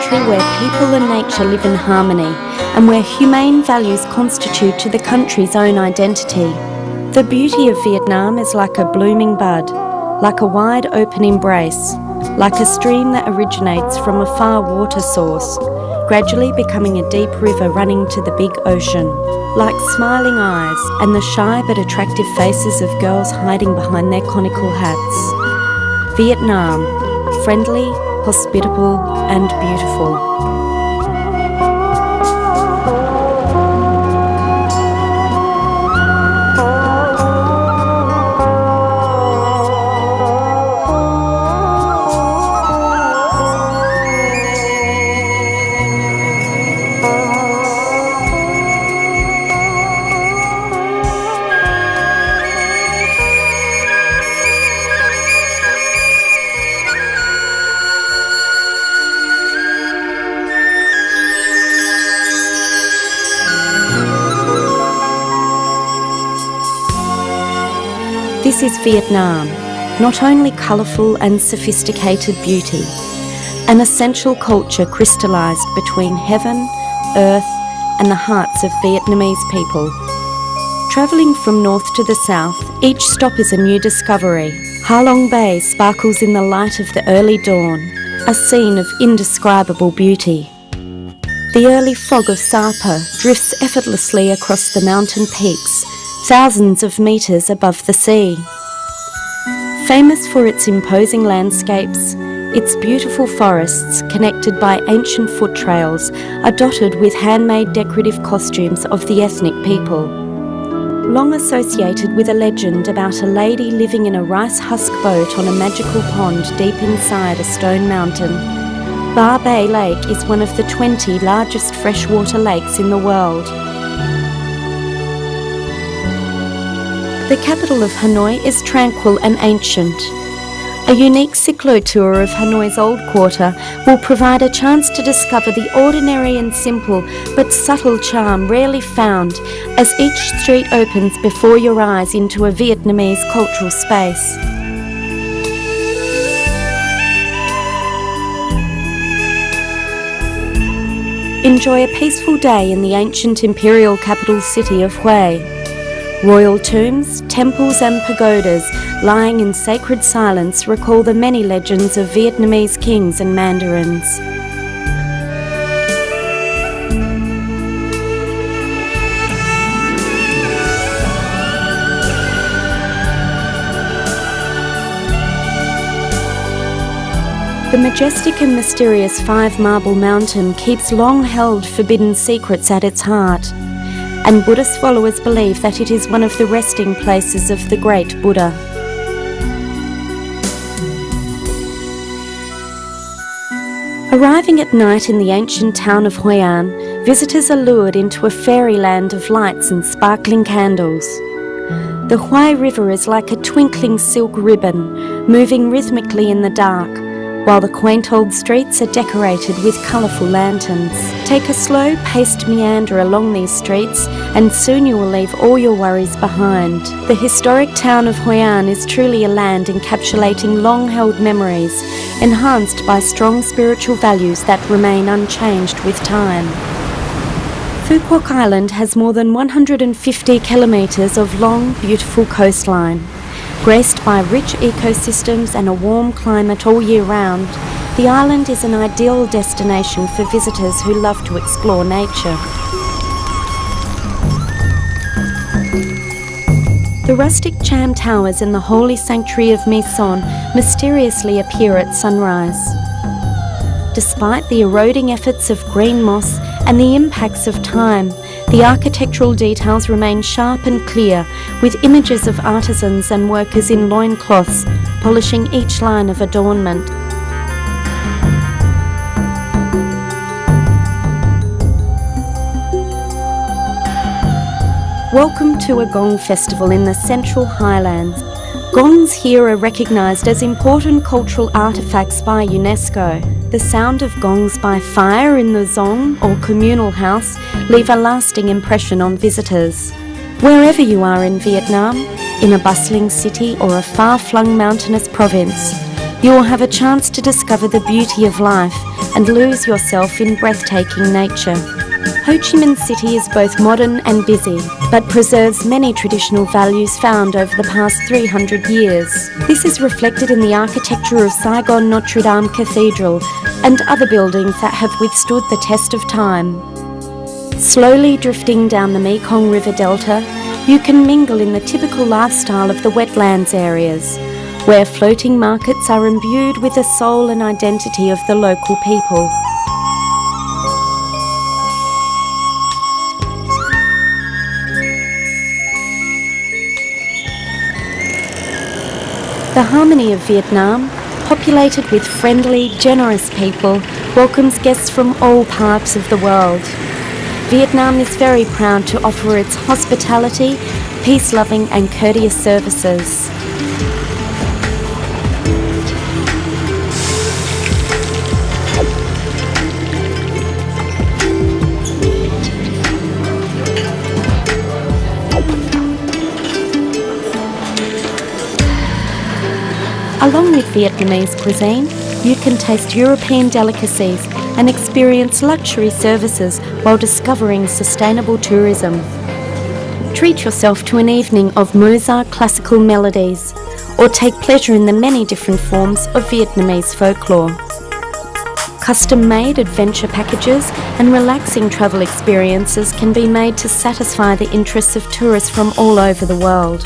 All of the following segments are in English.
country where people and nature live in harmony and where humane values constitute to the country's own identity. The beauty of Vietnam is like a blooming bud, like a wide open embrace, like a stream that originates from a far water source, gradually becoming a deep river running to the big ocean, like smiling eyes and the shy but attractive faces of girls hiding behind their conical hats. Vietnam, friendly, hospitable and beautiful. This is Vietnam, not only colourful and sophisticated beauty, an essential culture crystallised between heaven, earth and the hearts of Vietnamese people. Travelling from north to the south, each stop is a new discovery. Ha Long Bay sparkles in the light of the early dawn, a scene of indescribable beauty. The early fog of Sapa drifts effortlessly across the mountain peaks, thousands of metres above the sea. Famous for its imposing landscapes, its beautiful forests connected by ancient foot trails are dotted with handmade decorative costumes of the ethnic people. Long associated with a legend about a lady living in a rice husk boat on a magical pond deep inside a stone mountain, Ba Bay Lake is one of the 20 largest freshwater lakes in the world. The capital of Hanoi is tranquil and ancient. A unique cyclo-tour of Hanoi's old quarter will provide a chance to discover the ordinary and simple but subtle charm rarely found as each street opens before your eyes into a Vietnamese cultural space. Enjoy a peaceful day in the ancient imperial capital city of Hue. Royal tombs, temples and pagodas lying in sacred silence recall the many legends of Vietnamese kings and mandarins. The majestic and mysterious Five Marble Mountain keeps long-held forbidden secrets at its heart, and Buddhist followers believe that it is one of the resting places of the great Buddha. Arriving at night in the ancient town of Hoi An, visitors are lured into a fairyland of lights and sparkling candles. The Hue River is like a twinkling silk ribbon, moving rhythmically in the dark, while the quaint old streets are decorated with colourful lanterns. Take a slow-paced meander along these streets and soon you will leave all your worries behind. The historic town of Hoi An is truly a land encapsulating long-held memories, enhanced by strong spiritual values that remain unchanged with time. Phu Quoc Island has more than 150 kilometres of long, beautiful coastline. Graced by rich ecosystems and a warm climate all year round, the island is an ideal destination for visitors who love to explore nature. The rustic Cham Towers in the holy sanctuary of My Son mysteriously appear at sunrise. Despite the eroding efforts of green moss and the impacts of time, the architectural details remain sharp and clear, with images of artisans and workers in loincloths polishing each line of adornment. Welcome to a gong festival in the Central Highlands. Gongs here are recognised as important cultural artefacts by UNESCO. The sound of gongs by fire in the zong or communal house leave a lasting impression on visitors. Wherever you are in Vietnam, in a bustling city or a far-flung mountainous province, you will have a chance to discover the beauty of life and lose yourself in breathtaking nature. Ho Chi Minh City is both modern and busy, but preserves many traditional values found over the past 300 years. This is reflected in the architecture of Saigon Notre Dame Cathedral and other buildings that have withstood the test of time. Slowly drifting down the Mekong River Delta, you can mingle in the typical lifestyle of the wetlands areas, where floating markets are imbued with the soul and identity of the local people. The harmony of Vietnam, populated with friendly, generous people, welcomes guests from all parts of the world. Vietnam is very proud to offer its hospitality, peace-loving and courteous services. Along with Vietnamese cuisine, you can taste European delicacies and experience luxury services while discovering sustainable tourism. Treat yourself to an evening of Mozart classical melodies, or take pleasure in the many different forms of Vietnamese folklore. Custom-made adventure packages and relaxing travel experiences can be made to satisfy the interests of tourists from all over the world.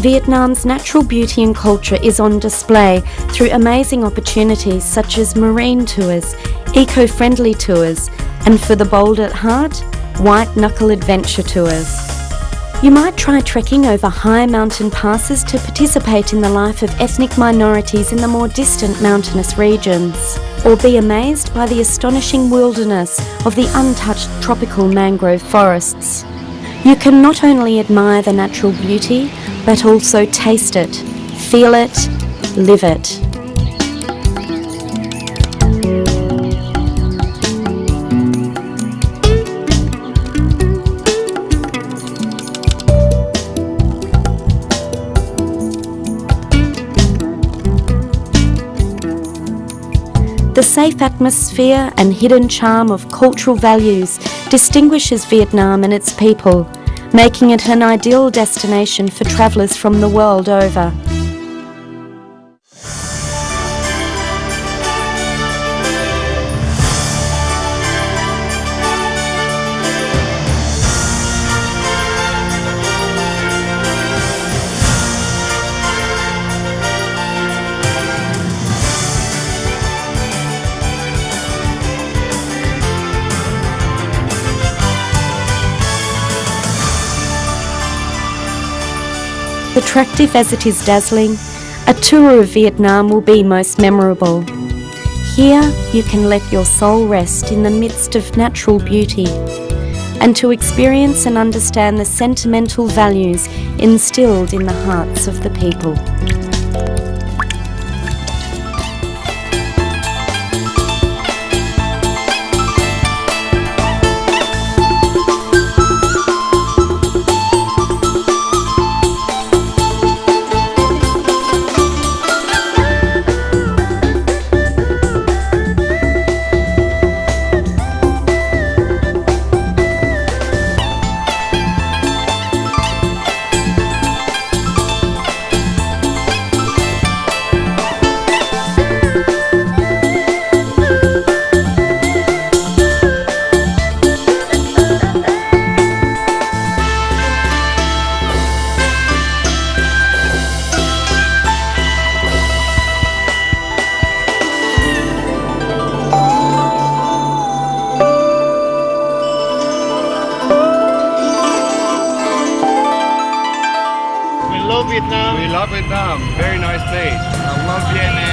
Vietnam's natural beauty and culture is on display through amazing opportunities such as marine tours, eco-friendly tours, and for the bold at heart, white-knuckle adventure tours. You might try trekking over high mountain passes to participate in the life of ethnic minorities in the more distant mountainous regions, or be amazed by the astonishing wilderness of the untouched tropical mangrove forests. You can not only admire the natural beauty, but also taste it, feel it, live it. The safe atmosphere and hidden charm of cultural values distinguishes Vietnam and its people, making it an ideal destination for travellers from the world over. Attractive as it is dazzling, a tour of Vietnam will be most memorable. Here you can let your soul rest in the midst of natural beauty, and to experience and understand the sentimental values instilled in the hearts of the people. Vietnam. We love Vietnam. Very nice place. I love Vietnam.